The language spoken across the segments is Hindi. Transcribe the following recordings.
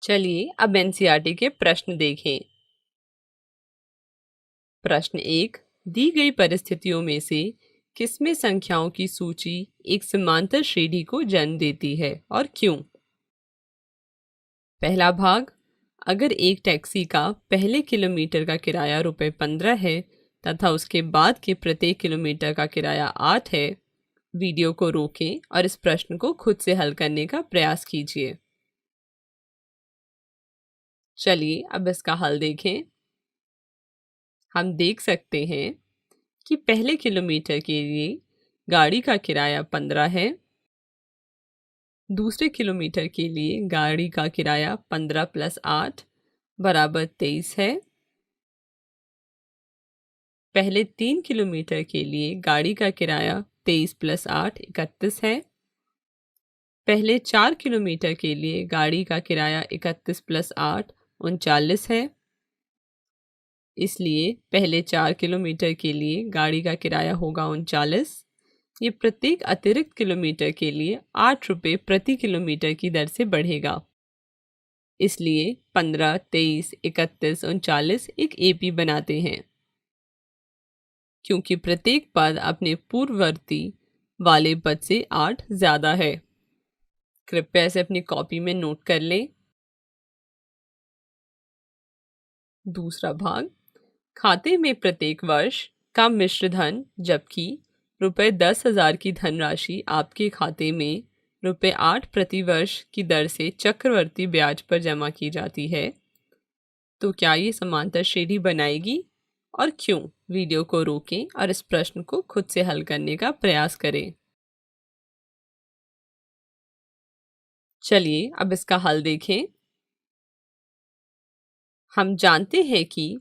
चलिए अब एनसीईआरटी के प्रश्न देखें। प्रश्न 1, दी गई परिस्थितियों में से किसमें संख्याओं की सूची एक समांतर श्रेणी को जन्म देती है और क्यों? पहला भाग, अगर एक टैक्सी का पहले किलोमीटर का किराया ₹15 है तथा उसके बाद के प्रत्येक किलोमीटर का किराया 8 है। वीडियो को रोकें और इस प्रश्न को खुद से हल करने का प्रयास कीजिए। चलिए अब इसका हल देखें। हम देख सकते हैं कि पहले किलोमीटर के लिए गाड़ी का किराया 15 है। दूसरे किलोमीटर के लिए गाड़ी का किराया 15 + 8 बराबर 23 है। पहले 3 किलोमीटर के लिए गाड़ी का किराया 23 + 8 31 है। पहले 4 किलोमीटर के लिए गाड़ी का किराया 31 + 8 39 है। इसलिए पहले 4 किलोमीटर के लिए गाड़ी का किराया होगा 39। ये प्रत्येक अतिरिक्त किलोमीटर के लिए 8 रुपये प्रति किलोमीटर की दर से बढ़ेगा। इसलिए 15, 23, 31, 39 एक एपी बनाते हैं, क्योंकि प्रत्येक पद अपने पूर्ववर्ती वाले पद से 8 ज्यादा है। कृपया इसे अपनी कॉपी में नोट कर लें। दूसरा भाग, खाते में प्रत्येक वर्ष का मिश्र धन जबकि ₹10,000 की धनराशि आपके खाते में ₹8 प्रति वर्ष की दर से चक्रवर्ती ब्याज पर जमा की जाती है, तो क्या ये समांतर श्रेणी बनाएगी और क्यों? वीडियो को रोकें और इस प्रश्न को खुद से हल करने का प्रयास करें। चलिए अब इसका हल देखें। हम जानते हैं कि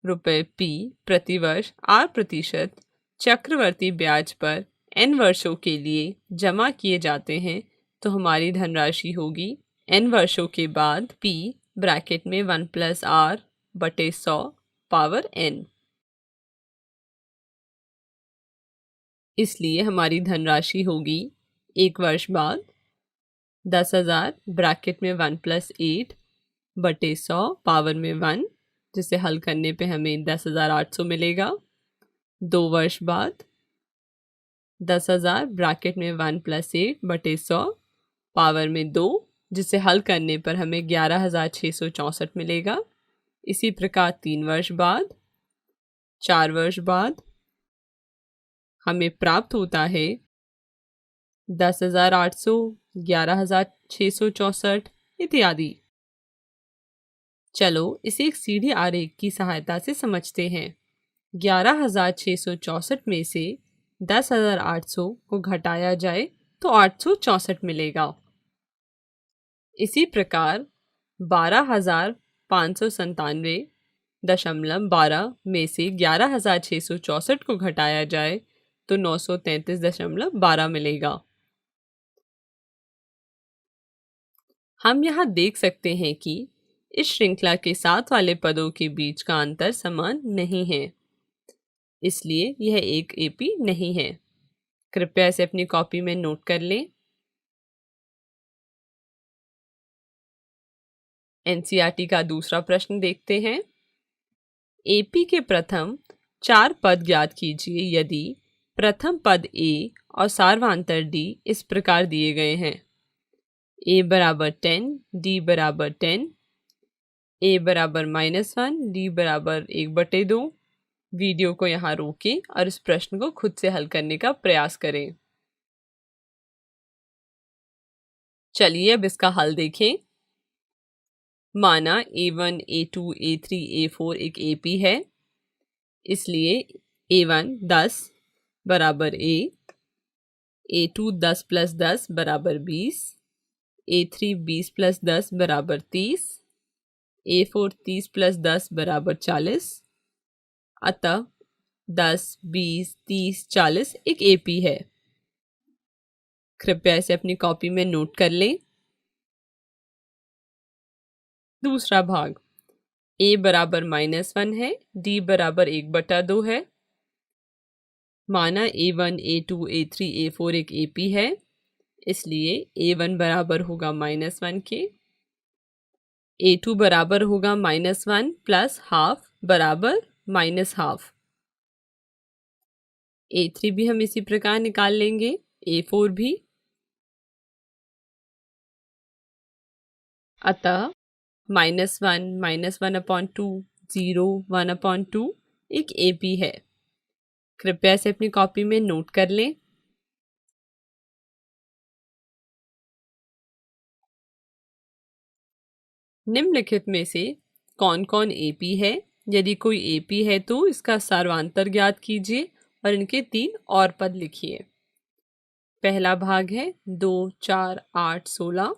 ₹P प्रति वर्ष 8% चक्रवर्ती ब्याज पर n वर्षों के लिए जमा किए जाते हैं, तो हमारी धनराशि होगी n वर्षों के बाद P ब्रैकेट में 1 + r बटे 100 पावर n। इसलिए हमारी धनराशि होगी 1 वर्ष बाद 10,000 ब्रैकेट में 1 + 8 बटे 100 पावर में 1, जिसे हल करने पे हमें 10,800 मिलेगा। 2 वर्ष बाद 10,000 ब्रैकेट में 1 + 8 बटे 100 पावर में 2, जिसे हल करने पर हमें 11,664 मिलेगा। इसी प्रकार 3 वर्ष बाद, 4 वर्ष बाद हमें प्राप्त होता है 10,800, 11,664 इत्यादि। चलो इसे एक सीधी आरेख की सहायता से समझते हैं। 11,664 में से 10,800 को घटाया जाए तो 864 मिलेगा। इसी प्रकार 12,597.12 में से 11,664 को घटाया जाए तो 933.12 मिलेगा। हम यहाँ देख सकते हैं कि इस श्रृंखला के साथ वाले पदों के बीच का अंतर समान नहीं है, इसलिए यह एक एपी नहीं है। कृपया इसे अपनी कॉपी में नोट कर लें। एनसीईआरटी का दूसरा प्रश्न देखते हैं। एपी के प्रथम 4 पद ज्ञात कीजिए यदि प्रथम पद ए और सार्वधातुक डी इस प्रकार दिए गए हैं। ए बराबर 10, डी बराबर 10, ए बराबर -1, डी बराबर 1/2। वीडियो को यहाँ रोकें और इस प्रश्न को खुद से हल करने का प्रयास करें। चलिए अब इसका हल देखें। माना A1, A2, A3, A4 एक एपी है, इसलिए A1 10 बराबर A, A2 10 + 10 बराबर 20, A3 20 + 10 बराबर 30, A4 30 + 10 बराबर 40। अतः 10, 20, 30, 40 एक एपी है। कृपया इसे अपनी कॉपी में नोट कर लें। दूसरा भाग, A बराबर -1 है, D बराबर 1/2 है। माना A1, A2, A3, A4 एक एपी है, इसलिए A1 बराबर होगा -1 के, A2 बराबर होगा -1 प्लस हाफ बराबर -हाफ। A3 भी हम इसी प्रकार निकाल लेंगे, A4 भी। अतः -1 0 1/2 एक AP है। कृपया इसे अपनी कॉपी में नोट कर लें। निम्नलिखित में से कौन कौन AP है? यदि कोई AP है तो इसका सार्वंतर ज्ञात कीजिए और इनके 3 और पद लिखिए। पहला भाग है 2 4 8 16।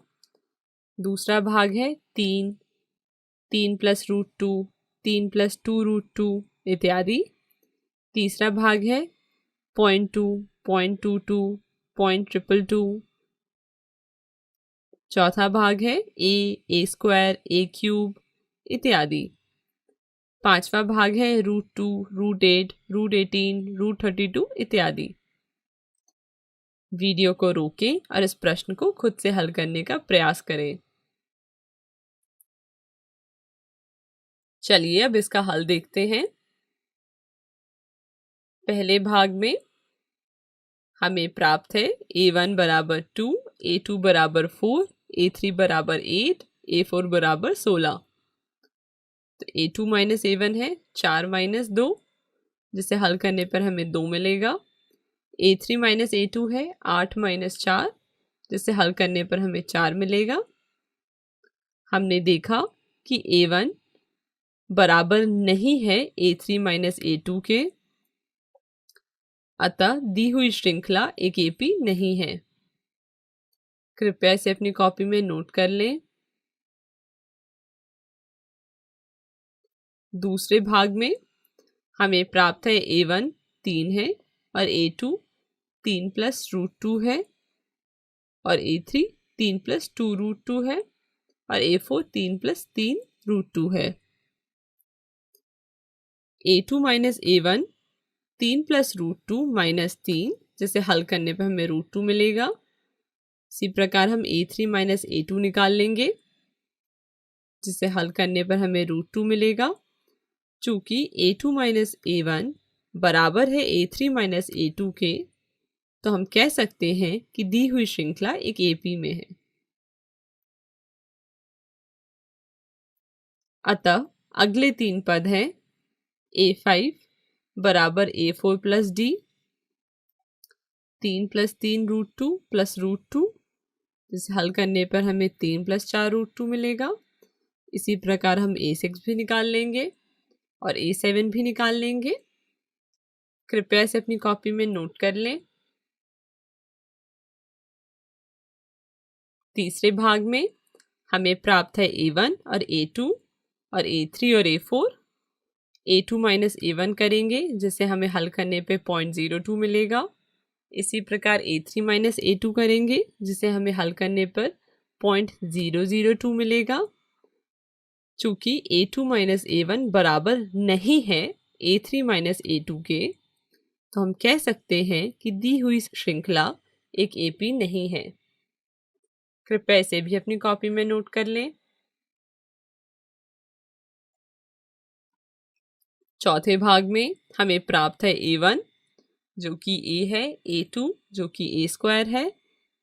दूसरा भाग है 3 3 + √2 3 + 2√2 इत्यादि। तीसरा भाग है 0.2 0.22 0.222। चौथा भाग है a स्क्वायर a³ इत्यादि। पांचवा भाग है √2 √8 √18 √32 इत्यादि। वीडियो को रोकें और इस प्रश्न को खुद से हल करने का प्रयास करें। चलिए अब इसका हल देखते हैं। पहले भाग में हमें प्राप्त है A1 बराबर 2, A2 बराबर 4, A3 बराबर 8, A4 बराबर 16। तो A2 - A1 है 4 - 2, जिसे हल करने पर हमें 2 मिलेगा। A3 - A2 है 8 - 4, जिसे हल करने पर हमें 4 मिलेगा। हमने देखा कि A1 बराबर नहीं है A3 - A2 के, अतः दी हुई श्रृंखला एक AP नहीं है। कृपया इसे अपनी कॉपी में नोट कर लें। दूसरे भाग में हमें प्राप्त है A1 3 है और A2 3 + √2 है और A3 3 + 2√2 है और A4 3 + 3√2 है। A2 - A1 3 + √2 - 3, जिसे हल करने पर हमें √2 मिलेगा। इसी प्रकार हम A3 - A2 निकाल लेंगे, जिसे हल करने पर हमें √2 मिलेगा। चूंकि A2 - A1 बराबर है A3 - A2 के, तो हम कह सकते हैं कि दी हुई श्रृंखला एक AP में है। अतः अगले 3 पद हैं A5 बराबर A4 + D, 3 + 3√2 + √2, जिसे हल करने पर हमें 3 + 4√2 मिलेगा। इसी प्रकार हम A6 भी निकाल लेंगे और A7 भी निकाल लेंगे। कृपया इसे अपनी कॉपी में नोट कर लें। तीसरे भाग में हमें प्राप्त है A1 और A2 और A3 और A4। A2 - A1 करेंगे, जिसे हमें हल करने पे 0.02 मिलेगा। इसी प्रकार A3 - A2 करेंगे, जिसे हमें हल करने पर 0.002 मिलेगा। चूंकि A2 - A1 बराबर नहीं है A3 - A2 के, तो हम कह सकते हैं कि दी हुई श्रृंखला एक AP नहीं है। कृपया इसे भी अपनी कॉपी में नोट कर लें। चौथे भाग में हमें प्राप्त है A1 जो कि A है, A2 जो कि A स्क्वायर है,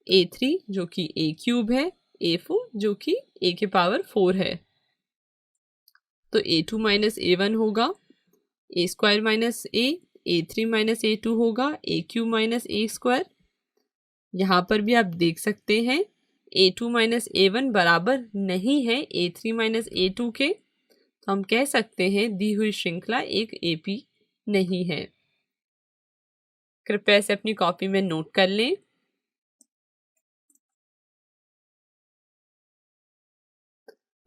A3 जो कि A³ है, A4 जो कि A⁴ है। तो A2 - A1 होगा A square - A, A3 - A2 होगा A³ - A स्क्वायर। यहाँ पर भी आप देख सकते हैं A2 - A1 बराबर नहीं है A3 - A2 के, तो हम कह सकते हैं दी हुई श्रृंखला एक AP नहीं है। कृपया इसे अपनी कॉपी में नोट कर लें।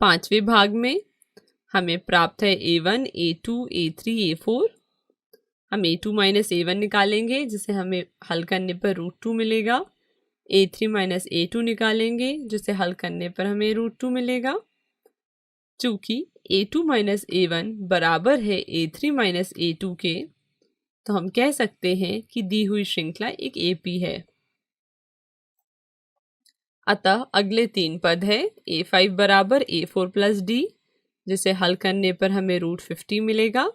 पांचवें भाग में हमें प्राप्त है A1 A2 A3 A4। हम A2 - A1 निकालेंगे, जिसे हमें हल करने पर √2 मिलेगा। A3 - A2 निकालेंगे, जिसे हल करने पर हमें √2 मिलेगा। चूंकि A2 - A1 बराबर है A3 - A2 के, तो हम कह सकते हैं कि दी हुई श्रृंखला एक AP है। अतः अगले 3 पद है a5 बराबर a4 प्लस डी, जिसे हल करने पर हमें √50 मिलेगा।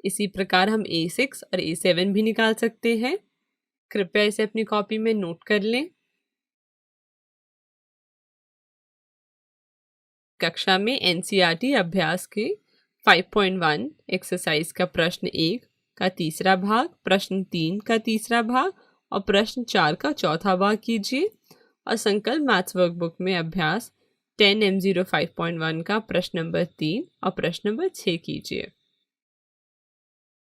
इसी प्रकार हम a6 और a7 भी निकाल सकते हैं। कृपया इसे अपनी कॉपी में नोट कर लें। कक्षा में एनसीईआरटी अभ्यास के 5.1 एक्सरसाइज का प्रश्न 1 का तीसरा भाग, प्रश्न 3 का तीसरा भाग और प्रश्न 4 का चौथा भाग कीजिए और संकल्प मैथ्स वर्कबुक में अभ्यास 10 M0 5.1 का प्रश्न नंबर 3 और प्रश्न नंबर 6 कीजिए।